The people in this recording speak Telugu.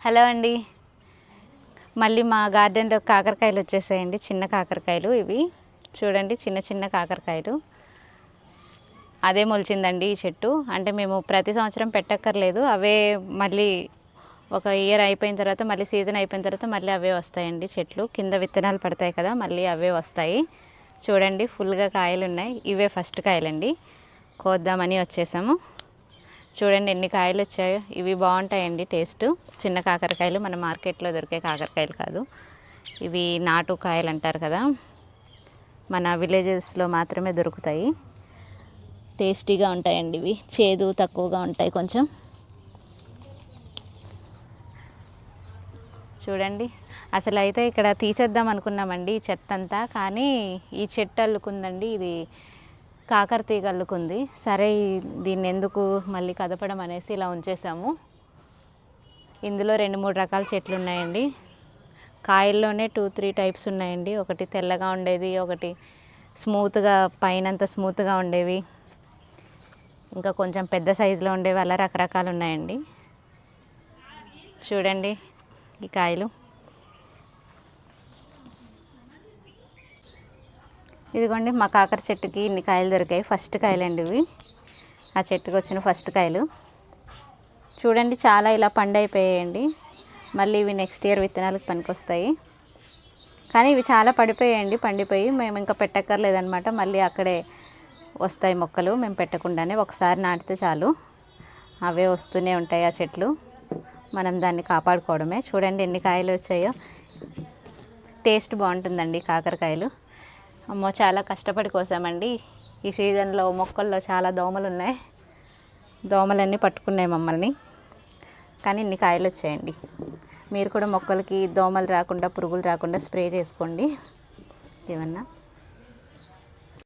హలో అండి. మళ్ళీ మా గార్డెన్లో కాకరకాయలు వచ్చేసాయండి. చిన్న కాకరకాయలు ఇవి చూడండి, చిన్న చిన్న కాకరకాయలు. అదే మొలిచిందండి ఈ చెట్టు. అంటే మేము ప్రతి సంవత్సరం పెట్టక్కర్లేదు, అవే మళ్ళీ ఒక ఇయర్ అయిపోయిన తర్వాత, మళ్ళీ సీజన్ అయిపోయిన తర్వాత మళ్ళీ అవే వస్తాయండి చెట్లు. కింద విత్తనాలు పడతాయి కదా, మళ్ళీ అవే వస్తాయి. చూడండి ఫుల్గా కాయలు ఉన్నాయి. ఇవే ఫస్ట్ కాయలండి, కోద్దామని వచ్చేసాము. చూడండి ఎన్ని కాయలు వచ్చాయో. ఇవి బాగుంటాయండి టేస్ట్. చిన్న కాకరకాయలు, మన మార్కెట్లో దొరికే కాకరకాయలు కాదు ఇవి. నాటు కాయలు అంటారు కదా, మన విలేజెస్లో మాత్రమే దొరుకుతాయి. టేస్టీగా ఉంటాయండి ఇవి. చేదు తక్కువగా ఉంటాయి కొంచెం. చూడండి అసలు అయితే ఇక్కడ తీసేద్దాం అనుకున్నామండి ఈ చెత్త అంతా, కానీ ఈ చెట్టు అల్లుకుందండి, ఇది కాకర తీగ అల్లుకుంది. సరే దీన్ని ఎందుకు మళ్ళీ కదపడం అనేసి ఇలా ఉంచేసాము. ఇందులో 2-3 రకాల చెట్లు ఉన్నాయండి. కాయల్లోనే 2-3 టైప్స్ ఉన్నాయండి. ఒకటి తెల్లగా ఉండేది, ఒకటి స్మూత్గా పైనంత స్మూత్గా ఉండేవి, ఇంకా కొంచెం పెద్ద సైజులో ఉండేవి, అలా రకరకాలు ఉన్నాయండి. చూడండి ఈ కాయలు. ఇదిగోండి మా కాకర చెట్టుకి ఇన్ని కాయలు దొరికాయి. ఫస్ట్ కాయలండి ఇవి, ఆ చెట్టుకు వచ్చిన ఫస్ట్ కాయలు. చూడండి చాలా ఇలా పండు అయిపోయాయండి. మళ్ళీ ఇవి నెక్స్ట్ ఇయర్ విత్తనాలకు పనికొస్తాయి. కానీ ఇవి చాలా పడిపోయాయండి, పండిపోయి. మేము ఇంకా పెట్టక్కర్లేదనమాట, మళ్ళీ అక్కడే వస్తాయి మొక్కలు. మేము పెట్టకుండానే ఒకసారి నాటితే చాలు, అవే వస్తూనే ఉంటాయి ఆ చెట్లు. మనం దాన్ని కాపాడుకోవడమే. చూడండి ఎన్ని కాయలు వచ్చాయో. టేస్ట్ బాగుంటుందండి కాకరకాయలు. అమ్మో చాలా కష్టపడి కోసామండి. ఈ సీజన్లో మొక్కల్లో చాలా దోమలు ఉన్నాయి, దోమలన్నీ పట్టుకున్నాయి మమ్మల్ని. కానీ ఇన్ని కాయలు వచ్చాయండి. మీరు కూడా మొక్కలకి దోమలు రాకుండా, పురుగులు రాకుండా స్ప్రే చేసుకోండి ఏమన్నా.